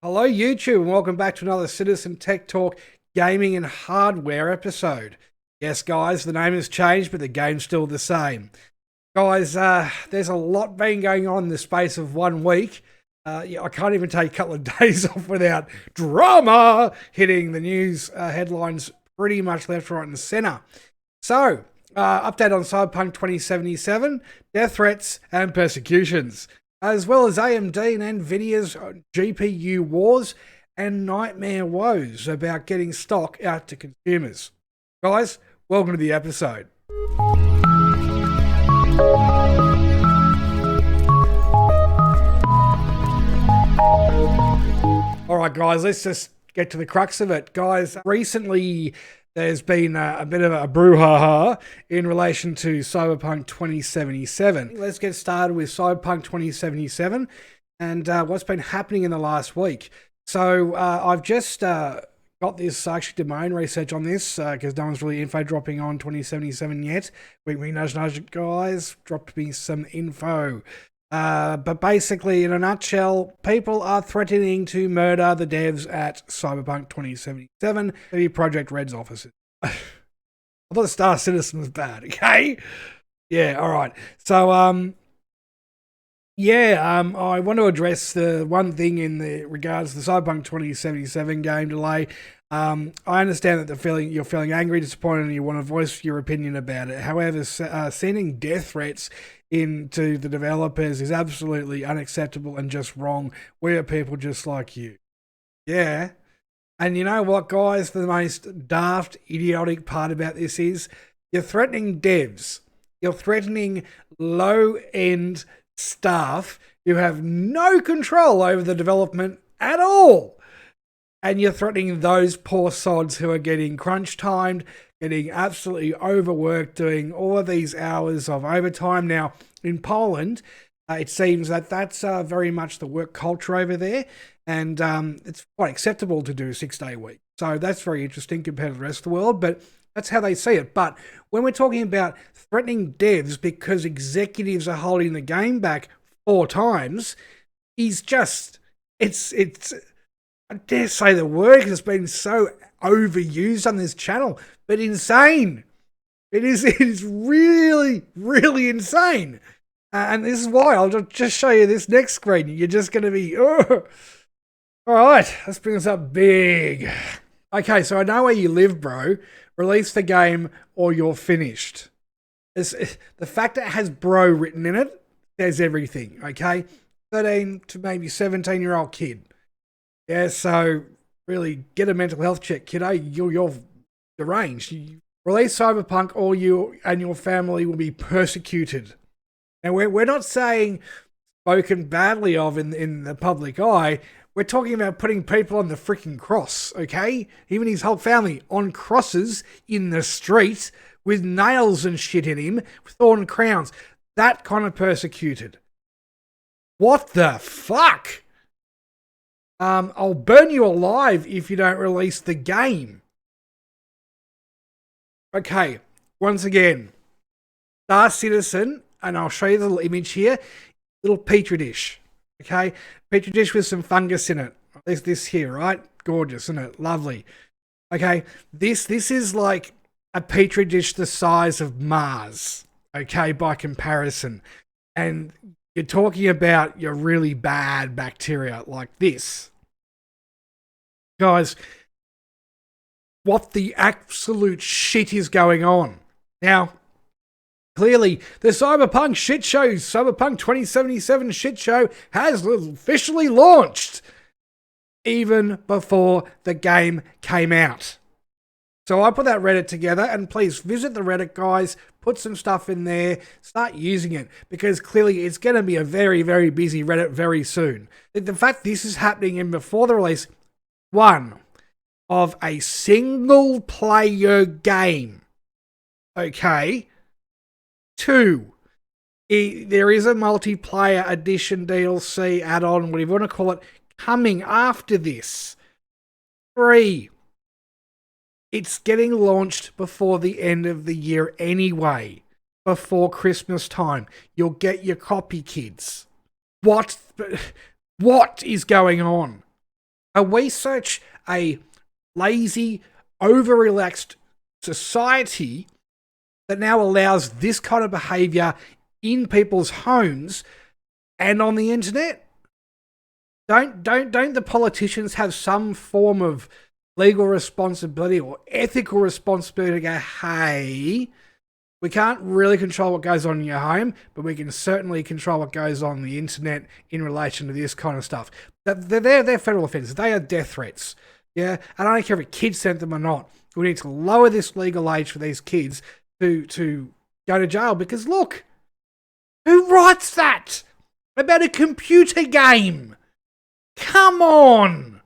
Hello YouTube and welcome back to another Citizen Tech Talk gaming and hardware episode. Yes guys, the name has changed but the game's still the same. Guys, there's a lot been going on in the space of 1 week. I can't even take a couple of days off without drama hitting the news headlines pretty much left, right and centre. So, update on Cyberpunk 2077, death threats and persecutions, as well as AMD and NVIDIA's GPU wars and nightmare woes about getting stock out to consumers. Guys, welcome to the episode. Alright guys, let's just get to the crux of it. Guys, recently there's been a bit of a brouhaha in relation to Cyberpunk 2077. Let's get started with Cyberpunk 2077 and what's been happening in the last week. So I've just got this actually domain research on this because no one's really info dropping on 2077 yet. We nudge guys, dropped me some info. But basically, in a nutshell, people are threatening to murder the devs at Cyberpunk 2077, the Project Red's offices. I thought Star Citizen was bad, okay? Yeah, alright. So, I want to address the one thing in the regards to the Cyberpunk 2077 game delay. I understand that you're feeling angry, disappointed, and you want to voice your opinion about it. However, sending death threats into the developers is absolutely unacceptable and just wrong. We are people just like you. Yeah. And you know what, guys? The most daft, idiotic part about this is you're threatening devs. You're threatening low-end staff who have no control over the development at all. And you're threatening those poor sods who are getting crunch timed, getting absolutely overworked, doing all of these hours of overtime. Now, in Poland, it seems that that's very much the work culture over there. And it's quite acceptable to do a 6-day week. So that's very interesting compared to the rest of the world. But that's how they see it. But when we're talking about threatening devs because executives are holding the game back 4 times, it's I dare say the word because it's been so overused on this channel, but insane. It is really, really insane. And this is why I'll just show you this next screen. You're just going to be, oh. All right, let's bring this up big. Okay, so I know where you live, bro. Release the game or you're finished. The fact that it has bro written in it says everything, okay? 13 to maybe 17-year-old kid. Yeah, so really get a mental health check, kiddo. You're deranged. You release Cyberpunk or you and your family will be persecuted. And we're not saying spoken badly of in the public eye. We're talking about putting people on the freaking cross, okay? Even his whole family on crosses in the street with nails and shit in him, with thorn crowns. That kind of persecuted. What the fuck? I'll burn you alive if you don't release the game. Okay, once again, Star Citizen, and I'll show you the little image here, little petri dish. Okay, petri dish with some fungus in it. This here, right? Gorgeous, isn't it? Lovely. Okay, this is like a petri dish the size of Mars. Okay, by comparison, and you're talking about your really bad bacteria like this. Guys, what the absolute shit is going on? Now, clearly, the Cyberpunk shit show, Cyberpunk 2077 shit show, has officially launched even before the game came out. So I put that Reddit together, and please visit the Reddit, guys. Put some stuff in there. Start using it, because clearly it's going to be a very, very busy Reddit very soon. The fact this is happening in before the release, one, of a single player game. Okay. 2, there is a multiplayer edition, DLC, add-on, whatever you want to call it, coming after this. 3, it's getting launched before the end of the year anyway, before Christmas time. You'll get your copy, kids. What is going on? Are we such a lazy, over-relaxed society that now allows this kind of behavior in people's homes and on the internet? Don't the politicians have some form of legal responsibility or ethical responsibility to go, hey, we can't really control what goes on in your home, but we can certainly control what goes on the internet in relation to this kind of stuff. They're federal offences. They are death threats. Yeah, and I don't care if a kid sent them or not. We need to lower this legal age for these kids to go to jail, because look, who writes that about a computer game? Come on!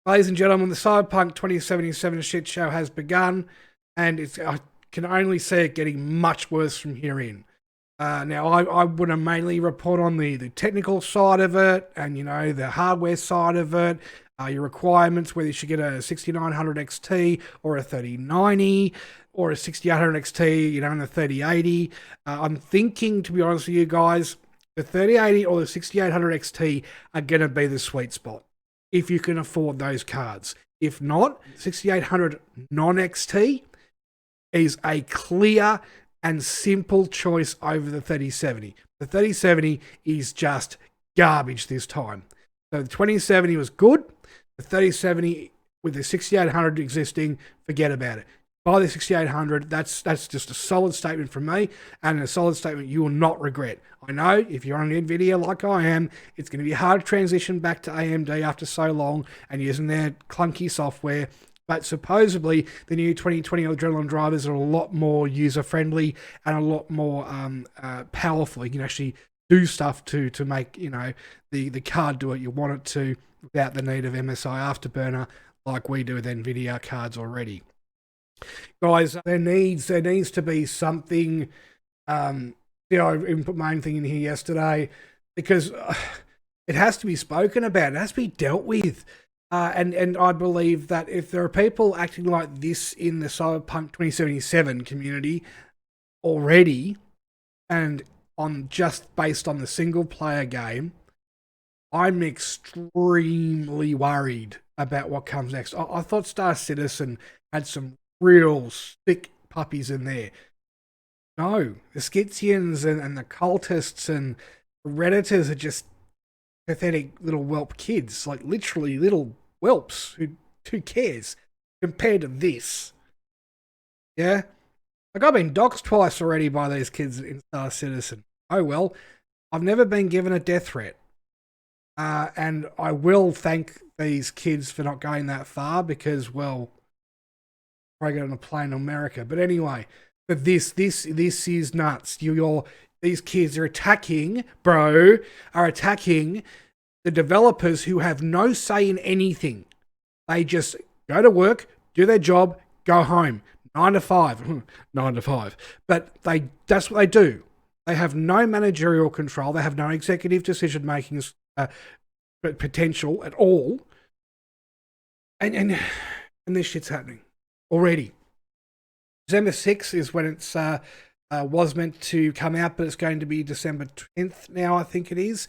Ladies and gentlemen, the Cyberpunk 2077 shit show has begun, and I can only see it getting much worse from here in. Now, I want to mainly report on the technical side of it, and, you know, the hardware side of it, your requirements, whether you should get a 6900 XT or a 3090 or a 6800 XT, you know, and a 3080. I'm thinking, to be honest with you guys, the 3080 or the 6800 XT are going to be the sweet spot if you can afford those cards. If not, 6800 non-XT is a clear and simple choice over the 3070. The 3070 is just garbage this time. So the 2070 was good. The 3070 with the 6800 existing, forget about it. Buy the 6800, that's just a solid statement from me, and a solid statement you will not regret. I know if you're on NVIDIA like I am, it's going to be hard to transition back to AMD after so long and using their clunky software, but supposedly the new 2020 Adrenaline drivers are a lot more user-friendly and a lot more powerful. You can actually do stuff to make, you know, the card do what you want it to without the need of MSI Afterburner like we do with NVIDIA cards already. Guys, there needs to be something. You know, I put my own thing in here yesterday because it has to be spoken about. It has to be dealt with. And I believe that if there are people acting like this in the Cyberpunk 2077 community already, and on just based on the single player game, I'm extremely worried about what comes next. I thought Star Citizen had some real thick puppies in there. No, the Scythians and the cultists and Redditors are just pathetic little whelp kids, like literally little whelps who cares compared to this. Yeah? Like, I've been doxxed twice already by these kids in Star Citizen. Oh well, I've never been given a death threat. And I will thank these kids for not going that far because, well, I get on a plane to America. But anyway, but this is nuts. These kids are attacking the developers who have no say in anything. They just go to work, do their job, go home. 9 to 5. 9 to 5. But that's what they do. They have no managerial control. They have no executive decision-making potential at all. And this shit's happening already. December 6th is when it's was meant to come out, but it's going to be December 10th now, I think it is.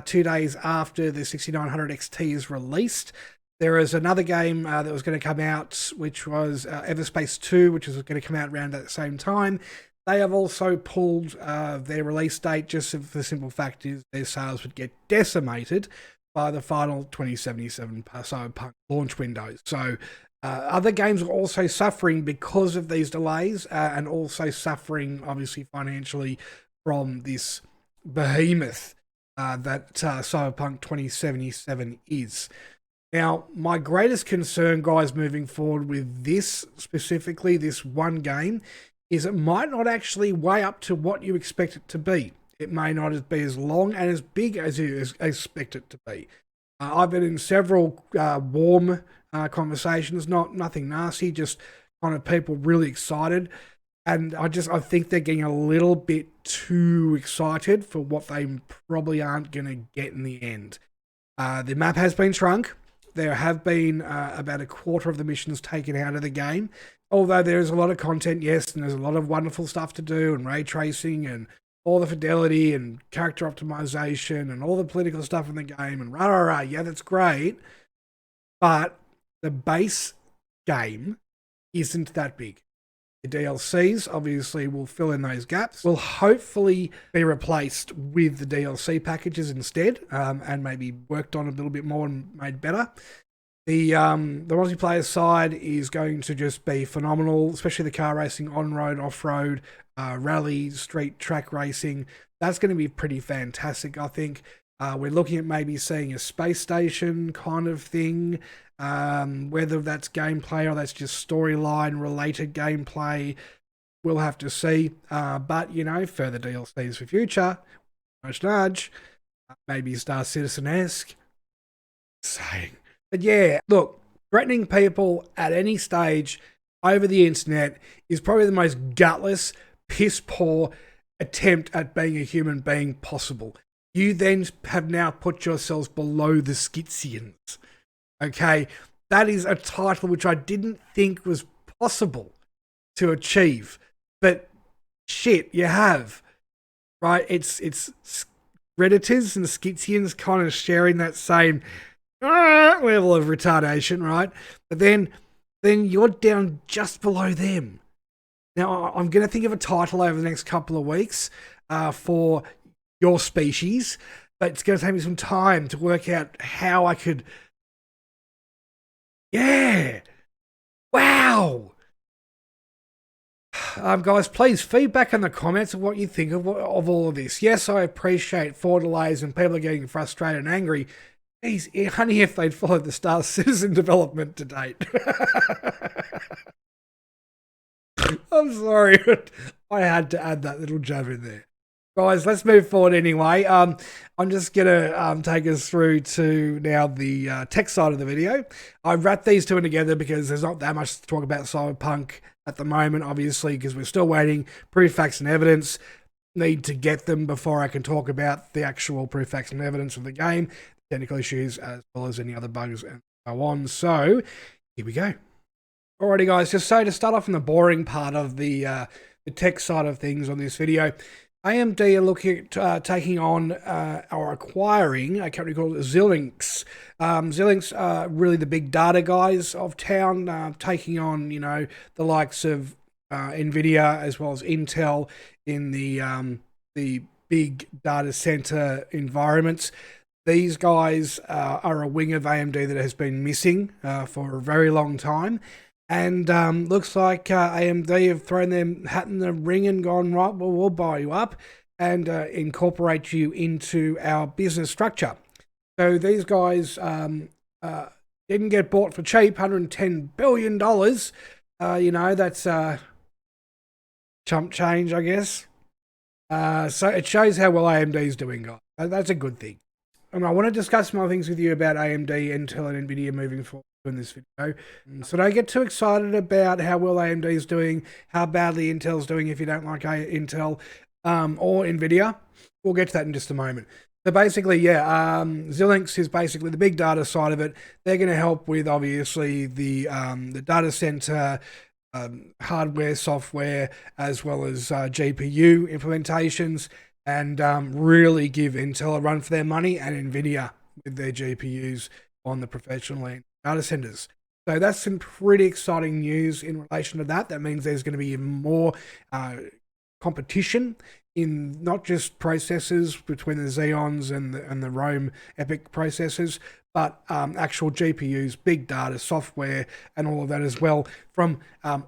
2 days after the 6900 XT is released. There is another game that was going to come out, which was Everspace 2, which was going to come out around at the same time. They have also pulled their release date just for the simple fact is their sales would get decimated by the final 2077 Cyberpunk launch window. So other games are also suffering because of these delays and also suffering, obviously, financially from this behemoth that Cyberpunk 2077 is. Now, my greatest concern, guys, moving forward with this, specifically this one game, is it might not actually weigh up to what you expect it to be. It may not be as long and as big as you expect it to be. I've been in several warm conversations, nothing nasty, just kind of people really excited. And I think they're getting a little bit too excited for what they probably aren't going to get in the end. The map has been shrunk. There have been about a quarter of the missions taken out of the game. Although there is a lot of content, yes, and there's a lot of wonderful stuff to do and ray tracing and all the fidelity and character optimization and all the political stuff in the game and rah rah rah. Yeah, that's great, but the base game isn't that big. The DLCs obviously will fill in those gaps. Will hopefully be replaced with the DLC packages instead, and maybe worked on a little bit more and made better. The multiplayer side is going to just be phenomenal, especially the car racing, on-road, off-road, rally, street track racing. That's going to be pretty fantastic, I think. We're looking at maybe seeing a space station kind of thing, whether that's gameplay or that's just storyline related gameplay. We'll have to see. But, you know, further DLCs for future. Nudge, nudge. Maybe Star Citizen-esque. Saying. But yeah, look, threatening people at any stage over the internet is probably the most gutless, piss-poor attempt at being a human being possible. You then have now put yourselves below the Scythians. Okay? That is a title which I didn't think was possible to achieve. But shit, you have. Right? It's Redditors and Scythians kind of sharing that same level of retardation, right? But then you're down just below them. Now, I'm going to think of a title over the next couple of weeks for your species, but it's going to take me some time to work out how I could... Yeah! Wow! Guys, please feedback in the comments of what you think of all of this. Yes, I appreciate 4 delays and people are getting frustrated and angry. Geez, honey, if they'd followed the Star Citizen development to date. I'm sorry, but I had to add that little jab in there. Guys, let's move forward anyway. I'm just going to take us through to now the tech side of the video. I wrapped these two in together because there's not that much to talk about Cyberpunk at the moment, obviously, because we're still waiting. Proof, facts, and evidence. Need to get them before I can talk about the actual proof, facts, and evidence of the game. Technical issues as well as any other bugs and so on. So here we go. Alrighty guys, just so to start off in the boring part of the tech side of things on this video, AMD are looking at taking on or acquiring a company called Xilinx. Xilinx are really the big data guys of town, taking on, you know, the likes of NVIDIA as well as Intel in the big data center environments. These guys are a wing of AMD that has been missing for a very long time. And looks like AMD have thrown their hat in the ring and gone, right, well, we'll buy you up and incorporate you into our business structure. So these guys didn't get bought for cheap, $110 billion. You know, that's chump change, I guess. So it shows how well AMD is doing, guys. That's a good thing. And I want to discuss more things with you about AMD, Intel, and NVIDIA moving forward in this video. So don't get too excited about how well AMD is doing, how badly Intel's doing if you don't like Intel or NVIDIA. We'll get to that in just a moment. So basically, yeah, Xilinx is basically the big data side of it. They're going to help with, obviously, the data center hardware, software, as well as GPU implementations, and really give Intel a run for their money, and NVIDIA with their GPUs on the professional data centers. So that's some pretty exciting news in relation to that. That means there's going to be more competition in not just processors between the Xeons and the Rome Epic processors, but actual GPUs, big data, software, and all of that as well from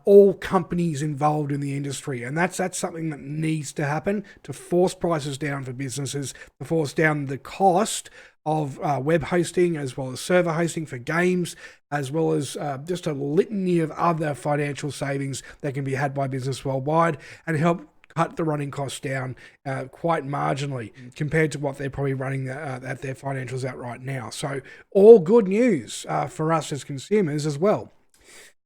all companies involved in the industry. And that's something that needs to happen to force prices down for businesses, to force down the cost of web hosting as well as server hosting for games, as well as just a litany of other financial savings that can be had by business worldwide and help cut the running costs down quite marginally compared to what they're probably running at their financials out right now. So all good news for us as consumers as well.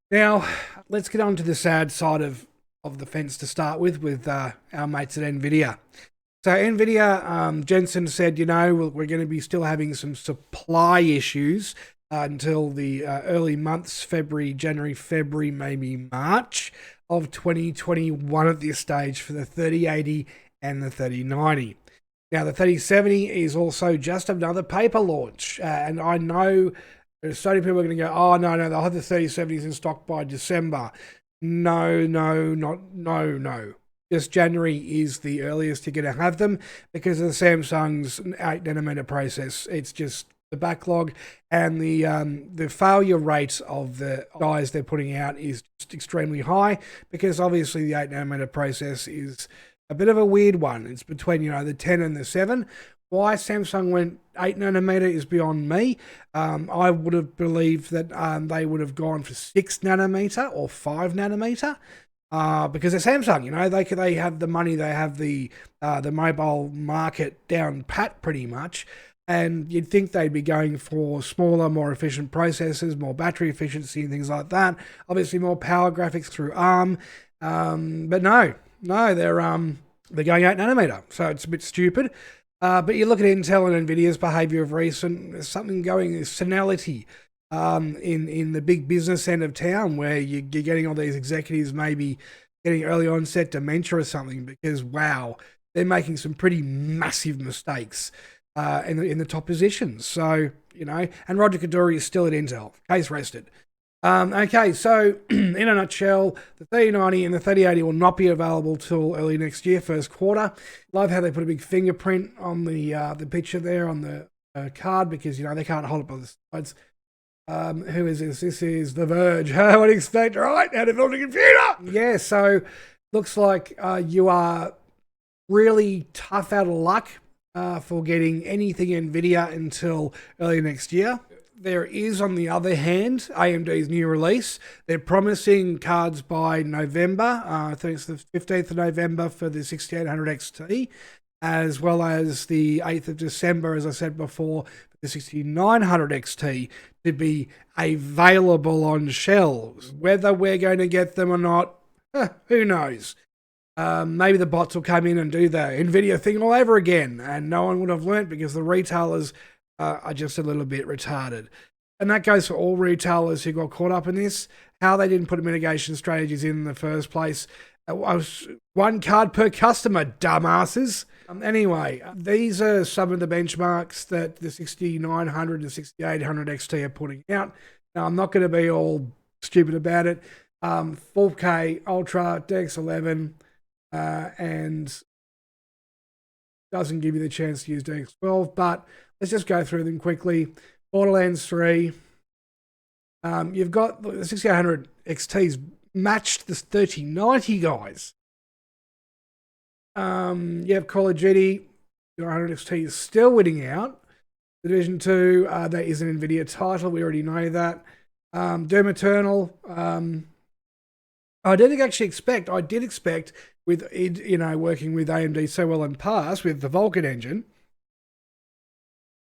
Now, let's get on to the sad side of the fence to start with our mates at NVIDIA. So NVIDIA, Jensen said, you know, we're going to be still having some supply issues until the early months, January, February, maybe March of 2021 at this stage for the 3080 and the 3090. Now, the 3070 is also just another paper launch. And I know there's so many people are going to go, oh, no, they'll have the 3070s in stock by December. No. Just January is the earliest you're going to have them because of the Samsung's 8nm process. It's just the backlog and the failure rate of the dies they're putting out is just extremely high because obviously the 8nm process is a bit of a weird one. It's between, the 10 and the 7. Why Samsung went 8nm is beyond me. I would have believed that they would have gone for 6nm or 5nm. Because they're Samsung, they have the money, they have the mobile market down pat pretty much, and you'd think they'd be going for smaller, more efficient processors, more battery efficiency and things like that. Obviously, more power graphics through ARM, but no, they're going 8nm, so it's a bit stupid. But you look at Intel and NVIDIA's behaviour of recent, there's something going, senility. In the big business end of town where you're getting all these executives maybe getting early onset dementia or something because, wow, they're making some pretty massive mistakes in the top positions. So, and Roger Kaduri is still at Intel. Case rested. Okay, so in a nutshell, the 3090 and the 3080 will not be available till early next year, first quarter. Love how they put a big fingerprint on the picture there on the card because, they can't hold it by the sides. Who is this? This is The Verge. I would expect, right? How to build a computer. Yeah, so looks like you are really tough out of luck for getting anything NVIDIA until early next year. There is, on the other hand, AMD's new release. They're promising cards by November. I think it's the 15th of November for the 6800 XT, as well as the 8th of December, as I said before, for the 6900 XT to be available on shelves. Whether we're going to get them or not, who knows? Maybe the bots will come in and do the NVIDIA thing all over again, and no one would have learnt because the retailers are just a little bit retarded. And that goes for all retailers who got caught up in this, how they didn't put mitigation strategies in the first place. One card per customer, dumbasses. Anyway, these are some of the benchmarks that the 6900 and 6800 XT are putting out. Now, I'm not going to be all stupid about it. 4K Ultra, DX11, and doesn't give you the chance to use DX12, but let's just go through them quickly. Borderlands 3. You've got the 6800 XT's matched the 3090, guys. You have Call of Duty. 100 XT is still winning out. Division 2, that is an NVIDIA title. We already know that. Doom Eternal. I did expect with working with AMD so well in the past with the Vulkan engine,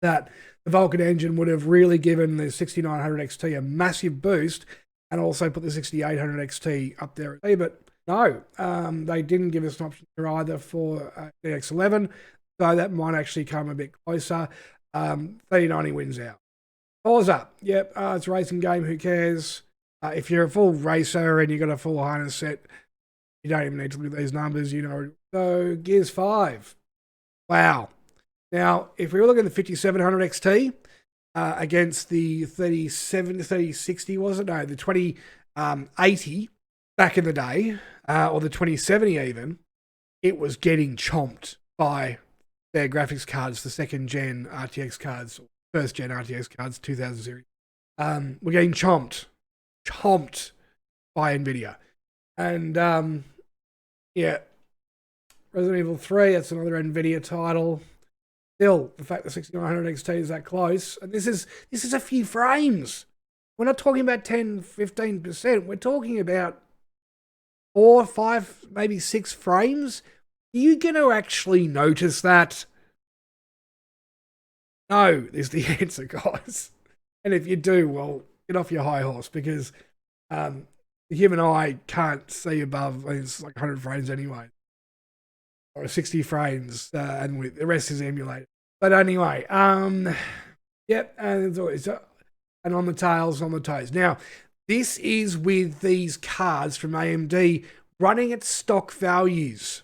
that the Vulkan engine would have really given the 6900 XT a massive boost and also put the 6800 XT up there. But no, they didn't give us an option here either for DX11, so that might actually come a bit closer. 3090 wins out. Forza, yep, it's a racing game, who cares? If you're a full racer and you've got a full harness set, you don't even need to look at these numbers, So, Gears 5. Wow. Now, if we were looking at the 5700 XT against the 3060, was it? No, the 2080 back in the day, or the 2070 even, it was getting chomped by their graphics cards, the second gen RTX cards, first gen RTX cards, 2000 series. We're getting chomped by NVIDIA. And yeah, Resident Evil 3, that's another NVIDIA title. Still, the fact that 6900 XT is that close, and this is a few frames. We're not talking about 10, 15%. We're talking about 4, 5, maybe 6 frames. Are you going to actually notice that? No, is the answer, guys. And if you do, well, get off your high horse, because the human eye can't see above, it's like 100 frames anyway, or 60 frames, and the rest is emulated. But anyway, yep, and it's always, and on the tails, on the toes. Now, this is with these cards from AMD running at stock values.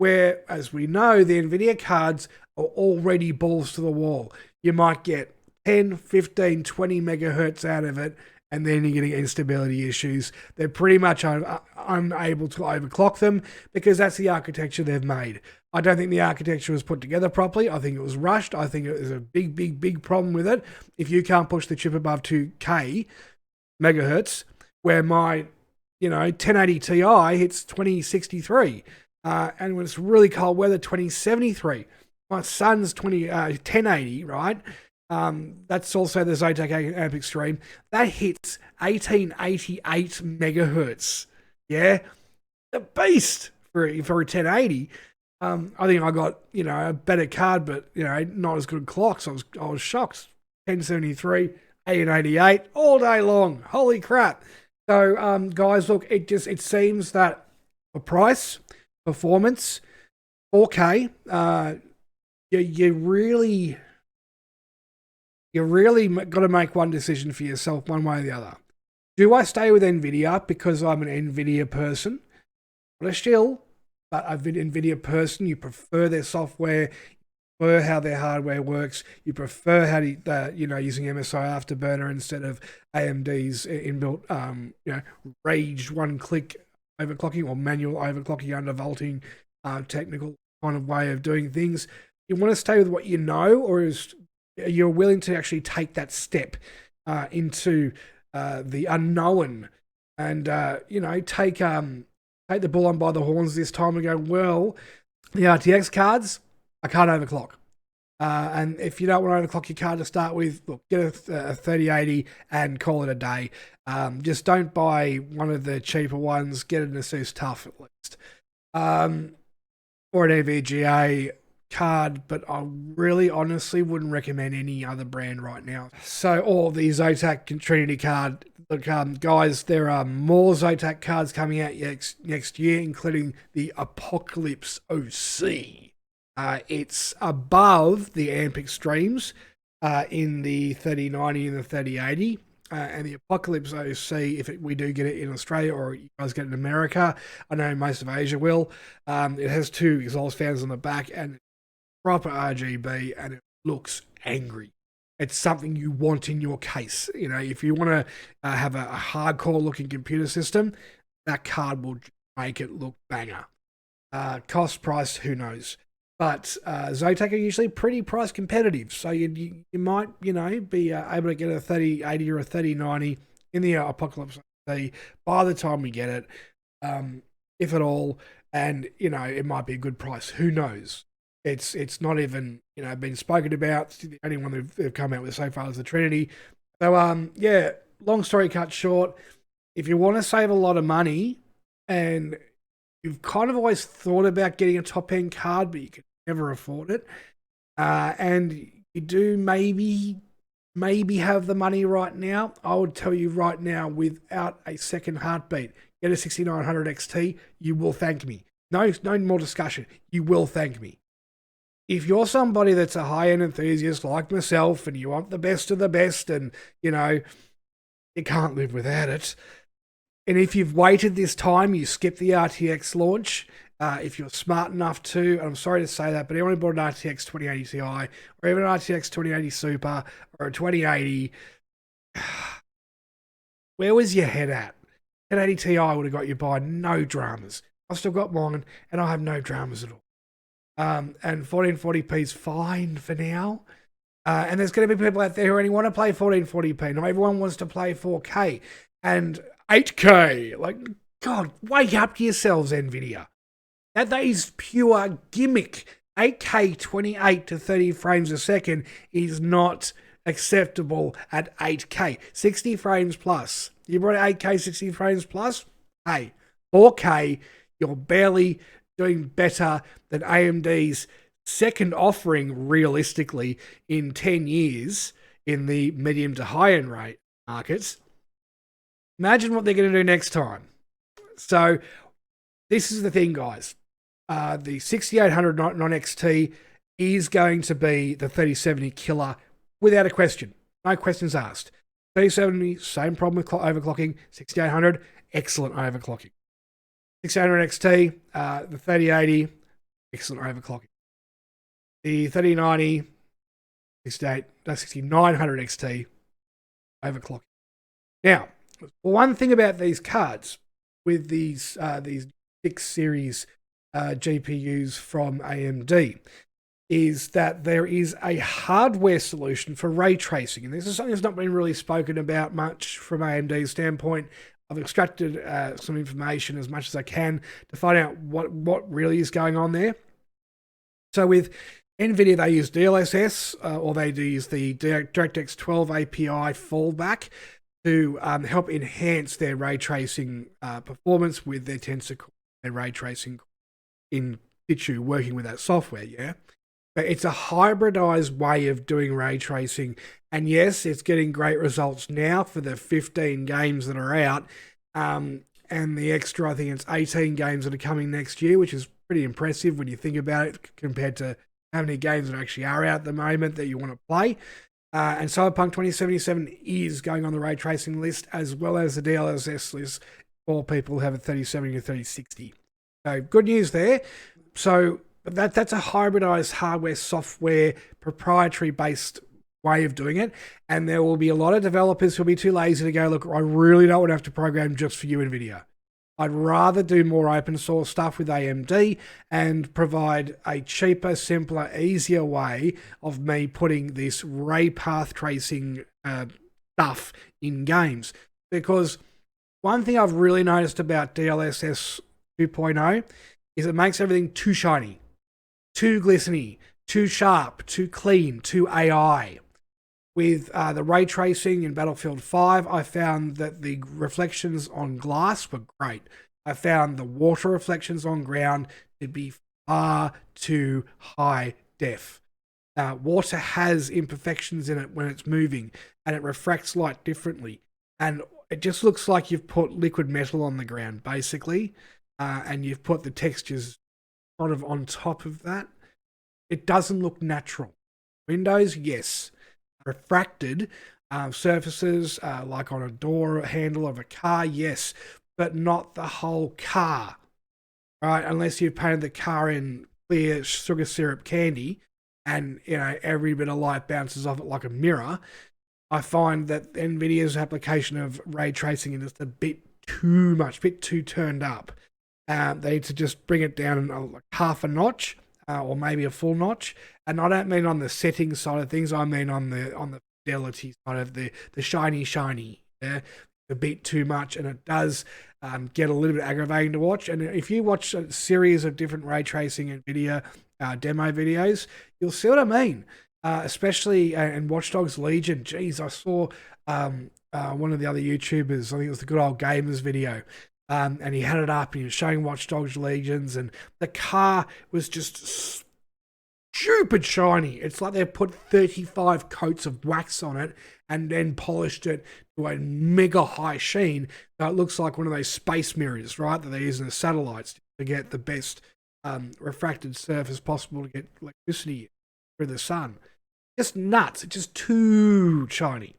where, as we know, the NVIDIA cards are already balls to the wall. You might get 10, 15, 20 megahertz out of it, and then you're getting instability issues. They're pretty much unable to overclock them because that's the architecture they've made. I don't think the architecture was put together properly. I think it was rushed. I think it was a big problem with it. If you can't push the chip above 2K megahertz, where my 1080 Ti hits 2063, and when it's really cold weather, 2073. My son's 1080, right? That's also the Zotac Amp Extreme. That hits 1888 megahertz. Yeah, the beast for a 1080. I think I got a better card, but not as good clocks. I was shocked. 1073, 1888 all day long. Holy crap! So guys, look, it seems that for price, performance, 4K, you really got to make one decision for yourself, one way or the other. Do I stay with NVIDIA because I'm an NVIDIA person? Not a shill, but I'm an NVIDIA person. You prefer their software, you prefer how their hardware works, you prefer how using MSI Afterburner instead of AMD's inbuilt raged one-click overclocking or manual overclocking undervolting technical kind of way of doing things. You want to stay with what you know, or you're willing to actually take that step into the unknown and take the bull on by the horns this time and go, well, the RTX cards, I can't overclock. And if you don't want to overclock your card to start with, look, get a 3080 and call it a day. Just don't buy one of the cheaper ones. Get an Asus TUF at least. Or an NVGA card, but I really honestly wouldn't recommend any other brand right now. So, or the Zotac Trinity card. Look, guys, there are more Zotac cards coming out next year, including the Apocalypse OC. It's above the Amp Extremes in the 3090 and the 3080. And the Apocalypse OC, if we do get it in Australia or you guys get it in America, I know most of Asia will, it has two exhaust fans on the back and proper RGB, and it looks angry. It's something you want in your case. If you want to have a hardcore looking computer system, that card will make it look banger. Cost, price, who knows? But Zotac are usually pretty price competitive, so you might be able to get a 3080 or a 3090 in the Apocalypse OC by the time we get it, if at all, and it might be a good price. Who knows? It's not even been spoken about. The only one they've come out with so far is the Trinity. So long story cut short, if you want to save a lot of money and you've kind of always thought about getting a top end card, but you can never afford it, and you do maybe have the money right now, I would tell you right now, without a second heartbeat, get a 6900 XT. You will thank me. No more discussion. You will thank me. If you're somebody that's a high-end enthusiast like myself and you want the best of the best and, you can't live without it, and if you've waited this time, you skip the RTX launch, if you're smart enough to, and I'm sorry to say that, but anyone who bought an RTX 2080 Ti or even an RTX 2080 Super or a 2080, where was your head at? 1080 Ti would have got you by no dramas. I've still got mine and I have no dramas at all. And 1440p is fine for now. And there's going to be people out there who only want to play 1440p. Not everyone wants to play 4K and 8K. Like, God, wake up to yourselves, NVIDIA. That is pure gimmick. 8K 28 to 30 frames a second is not acceptable at 8K. 60 frames plus. You brought 8K 60 frames plus? Hey, 4K, you're barely doing better than AMD's second offering realistically in 10 years in the medium to high-end rate markets. Imagine what they're going to do next time. So this is the thing, guys. The 6800 non-XT is going to be the 3070 killer without a question. No questions asked. 3070, same problem with overclocking. 6800, excellent overclocking. 6800 XT, the 3080, excellent overclocking. The 3090, 6900 XT, overclocking. Now, one thing about these cards with these 6 series GPUs from AMD is that there is a hardware solution for ray tracing. And this is something that's not been really spoken about much from AMD's standpoint. I've extracted some information as much as I can to find out what really is going on there. So with NVIDIA, they use DLSS, or they use the DirectX 12 API fallback to help enhance their ray tracing performance with their Tensor Core, their ray tracing in situ, working with that software, yeah? But it's a hybridized way of doing ray tracing. And yes, it's getting great results now for the 15 games that are out. And the extra, I think it's 18 games that are coming next year, which is pretty impressive when you think about it compared to how many games that actually are out at the moment that you want to play. And Cyberpunk 2077 is going on the ray tracing list, as well as the DLSS list for people who have a 3070 to 3060. So good news there. So that's a hybridized hardware, software, proprietary-based way of doing it. And there will be a lot of developers who'll be too lazy to go, look, I really don't want to have to program just for you, NVIDIA. I'd rather do more open source stuff with AMD and provide a cheaper, simpler, easier way of me putting this ray path tracing stuff in games. Because one thing I've really noticed about DLSS 2.0 is it makes everything too shiny, too glistening, too sharp, too clean, too AI. With the ray tracing in Battlefield 5, I found that the reflections on glass were great. I found the water reflections on ground to be far too high def. Water has imperfections in it when it's moving, and it refracts light differently. And it just looks like you've put liquid metal on the ground, basically, and you've put the textures sort of on top of that. It doesn't look natural. Windows, yes. Refracted surfaces, like on a door handle of a car, yes, but not the whole car, right? Unless you've painted the car in clear sugar syrup candy and, you know, every bit of light bounces off it like a mirror. I find that NVIDIA's application of ray tracing is just a bit too much, a bit too turned up. They need to just bring it down like half a notch, or maybe a full notch. And I don't mean on the settings side of things. I mean on the fidelity side of the shiny. Yeah, a bit too much, and it does get a little bit aggravating to watch. And if you watch a series of different ray tracing NVIDIA demo videos, you'll see what I mean. Especially in Watch Dogs Legion. Geez, I saw one of the other YouTubers. I think it was the Good Old Gamers video. And he had it up and he was showing Watch Dogs Legions, and the car was just stupid shiny. It's like they put 35 coats of wax on it and then polished it to a mega high sheen. So it looks like one of those space mirrors, right, that they use in the satellites to get the best refracted surface possible to get electricity through the sun. Just nuts. It's just too shiny.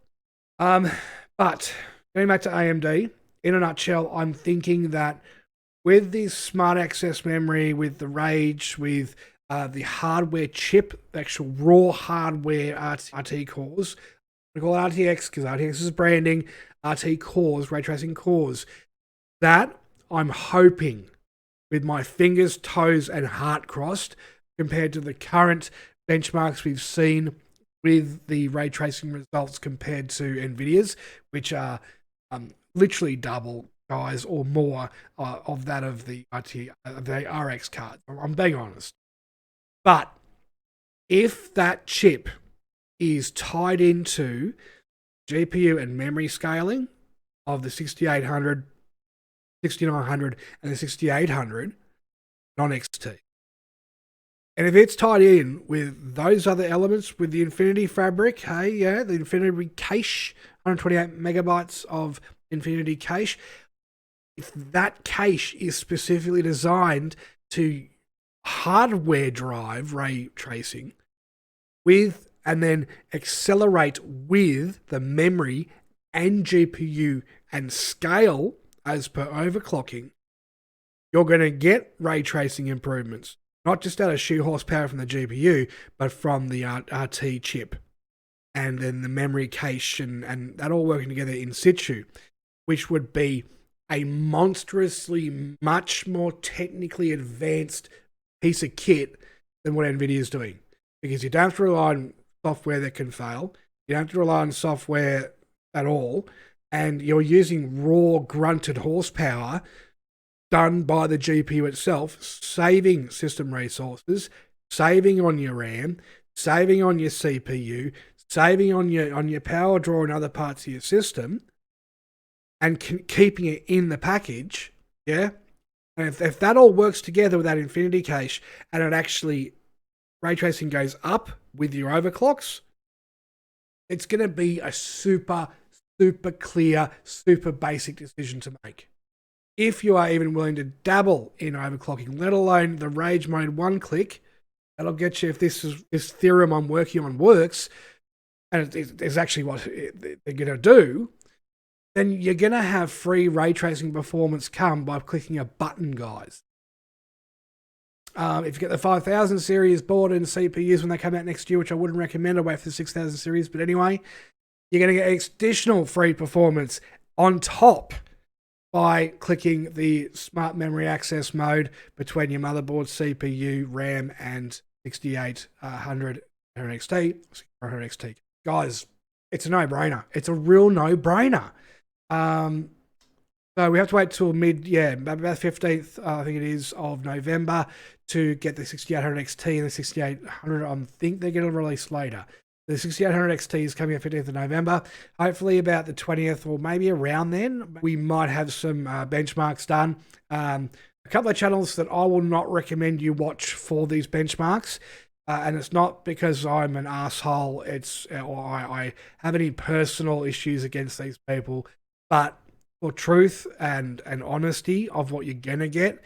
But going back to AMD, in a nutshell, I'm thinking that with this smart access memory, with the Rage, with the hardware chip, the actual raw hardware RT cores, we call it RTX because RTX is branding, RT cores, ray tracing cores, that I'm hoping, with my fingers, toes, and heart crossed, compared to the current benchmarks we've seen with the ray tracing results compared to NVIDIA's, which are literally double, guys, or more of that of the RX card. I'm being honest. But if that chip is tied into GPU and memory scaling of the 6800, 6900, and the 6800 non-XT, and if it's tied in with those other elements, with the Infinity Fabric, hey, yeah, the Infinity Cache, 128 megabytes of Infinity Cache, if that cache is specifically designed to hardware drive ray tracing with, and then accelerate with the memory and GPU and scale as per overclocking, you're going to get ray tracing improvements. not just out of sheer horsepower from the GPU, but from the RT chip, and then the memory cache, and that all working together in situ, which would be a monstrously much more technically advanced piece of kit than what NVIDIA is doing. Because you don't have to rely on software that can fail. You don't have to rely on software at all. And you're using raw grunted horsepower done by the GPU itself, saving system resources, saving on your RAM, saving on your CPU, saving on your power draw and other parts of your system, and keeping it in the package, yeah? And if that all works together with that Infinity cache, and it actually, ray tracing goes up with your overclocks, it's going to be a super, super clear, super basic decision to make. If you are even willing to dabble in overclocking, let alone the rage mode one click, that'll get you, if this theorem I'm working on works, and it's actually what they're going to do, then you're going to have free ray tracing performance come by clicking a button, guys. If you get the 5000 series board and CPUs when they come out next year, which I wouldn't recommend, I'll wait for the 6000 series, but anyway, you're going to get additional free performance on top by clicking the smart memory access mode between your motherboard, CPU, RAM, and 6800 XT, 6400 XT. Guys, it's a no-brainer. It's a real no-brainer. So we have to wait till about 15th, I think it is, of November to get the 6800 XT and the 6800. I think they're going to release later. The 6800 XT is coming out 15th of November. Hopefully about the 20th or maybe around then, we might have some benchmarks done. A couple of channels that I will not recommend you watch for these benchmarks. And it's not because I'm an asshole. Or I have any personal issues against these people. But for truth and honesty of what you're going to get,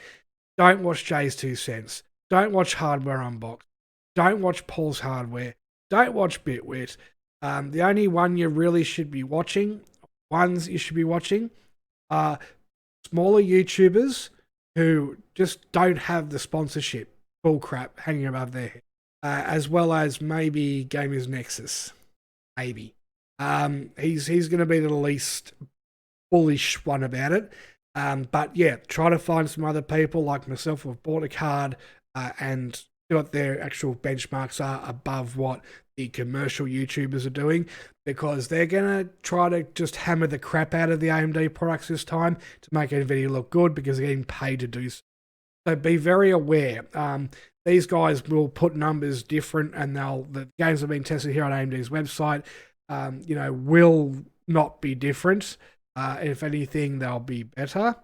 don't watch Jay's 2 cents. Don't watch Hardware Unboxed. Don't watch Paul's Hardware. Don't watch Bitwit. The only ones you should be watching are smaller YouTubers who just don't have the sponsorship bullcrap hanging above their head, as well as maybe Gamers Nexus. Maybe. He's going to be the least bullish one about it. But yeah, try to find some other people like myself who have bought a card and see what their actual benchmarks are above what the commercial YouTubers are doing, because they're going to try to just hammer the crap out of the AMD products this time to make NVIDIA look good because they're getting paid to do so. So be very aware. These guys will put numbers different, and the games that have been tested here on AMD's website, will not be different. If anything, they'll be better.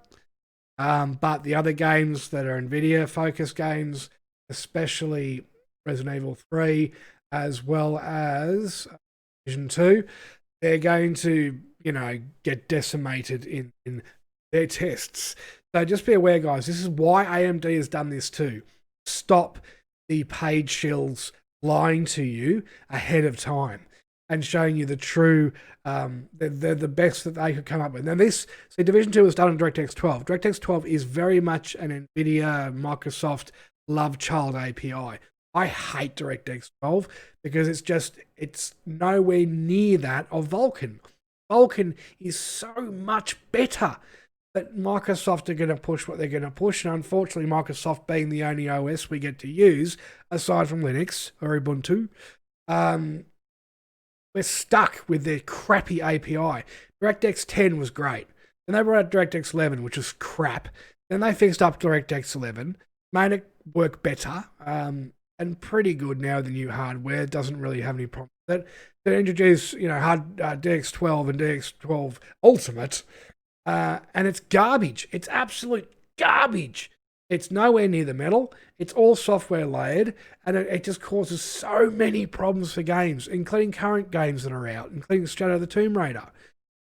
But the other games that are NVIDIA-focused games, especially Resident Evil 3, as well as Division 2, they're going to, get decimated in their tests. So just be aware, guys. This is why AMD has done this too. Stop the paid shills lying to you ahead of time and showing you the true, they're the best that they could come up with. Now Division 2 was done on DirectX 12. DirectX 12 is very much an NVIDIA, Microsoft love child API. I hate DirectX 12 because it's nowhere near that of Vulkan. Vulkan is so much better, but Microsoft are going to push what they're going to push, and unfortunately Microsoft being the only OS we get to use, aside from Linux or Ubuntu, we're stuck with their crappy API. DirectX 10 was great. Then they brought out DirectX 11, which was crap. Then they fixed up DirectX 11, made it work better, and pretty good now. The new hardware it doesn't really have any problems with it. They introduced, DX12 and DX12 Ultimate, and it's garbage. It's absolute garbage. It's nowhere near the metal. It's all software layered, and it just causes so many problems for games, including current games that are out, including Shadow of the Tomb Raider.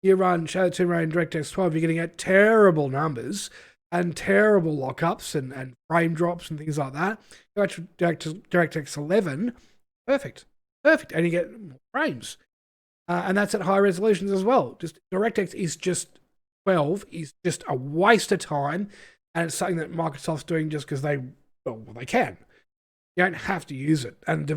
You run Shadow of the Tomb Raider in DirectX 12, you're getting at terrible numbers and terrible lockups and frame drops and things like that. You go to DirectX 11, perfect. And you get more frames. And that's at high resolutions as well. DirectX is just 12 is just a waste of time. And it's something that Microsoft's doing just because they can. You don't have to use it. And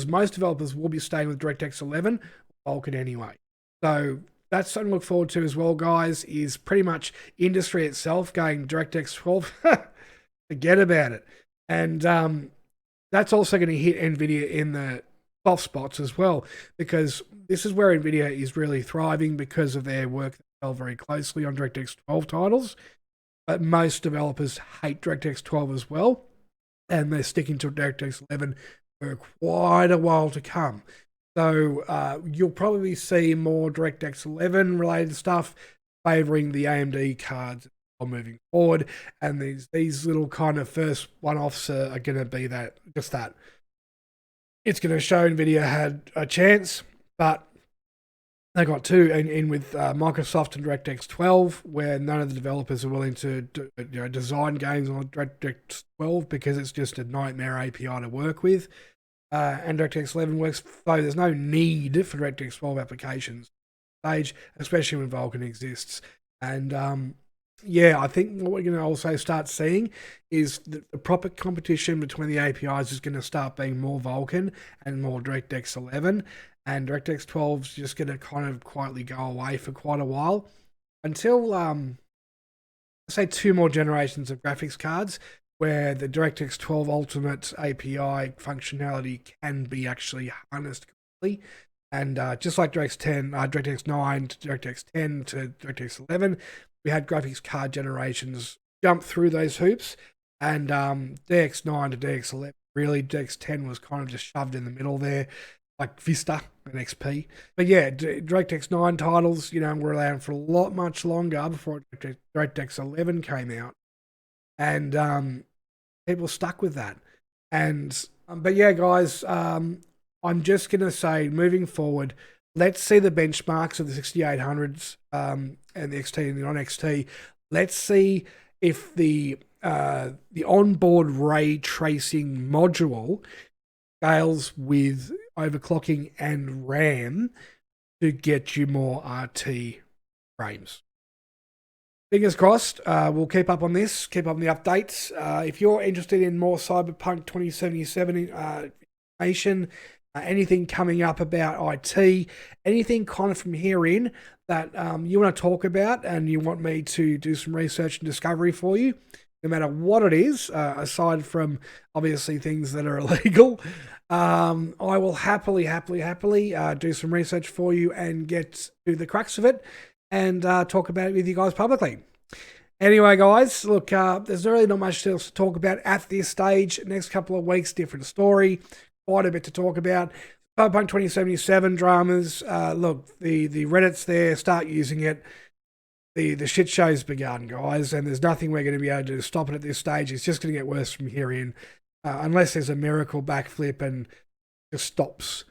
most developers will be staying with DirectX 11 or Vulkan anyway. So that's something to look forward to as well, guys, is pretty much industry itself going DirectX 12. Forget about it. And that's also going to hit NVIDIA in the soft spots as well, because this is where NVIDIA is really thriving because of their work that fell very closely on DirectX 12 titles. But most developers hate DirectX 12 as well, and they're sticking to DirectX 11 for quite a while to come. So you'll probably see more DirectX 11 related stuff favoring the AMD cards moving forward, and these little kind of first one-offs are going to be that. It's going to show NVIDIA had a chance, but they got two in with Microsoft and DirectX 12, where none of the developers are willing to design games on DirectX 12 because it's just a nightmare API to work with. And DirectX 11 works, though there's no need for DirectX 12 applications stage, especially when Vulkan exists. And I think what we're going to also start seeing is that the proper competition between the APIs is going to start being more Vulkan and more DirectX 11. And DirectX 12 is just going to kind of quietly go away for quite a while until, say, 2 more generations of graphics cards where the DirectX 12 Ultimate API functionality can be actually harnessed completely. And just like DirectX 9 to DirectX 10 to DirectX 11, we had graphics card generations jump through those hoops. And DX9 to DX11, really, DX10 was kind of just shoved in the middle there, like Vista and XP. But yeah, DirectX 9 titles, were around for much longer before DirectX 11 came out. And people stuck with that. And but yeah, guys, I'm just going to say, moving forward, let's see the benchmarks of the 6800s and the XT and the non-XT. Let's see if the onboard ray tracing module scales with overclocking and RAM to get you more RT frames. Fingers crossed. We'll keep up on this, keep up on the updates. If you're interested in more Cyberpunk 2077 information, anything coming up about IT, anything kind of from here in that you want to talk about and you want me to do some research and discovery for you, no matter what it is, aside from obviously things that are illegal, I will happily do some research for you and get to the crux of it and talk about it with you guys publicly. Anyway, guys, look, there's really not much else to talk about at this stage. Next couple of weeks, different story. Quite a bit to talk about. Cyberpunk 2077 dramas. Look, the Reddit's there. Start using it. The shit show's begun, guys, and there's nothing we're going to be able to stop it at this stage. It's just going to get worse from here in, unless there's a miracle backflip and just stops.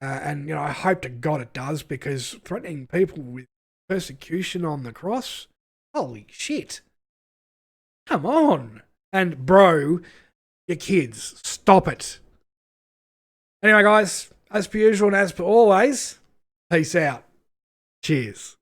And I hope to God it does, because threatening people with persecution on the cross, holy shit! Come on, and bro, your kids, stop it. Anyway, guys, as per usual and as per always, peace out. Cheers.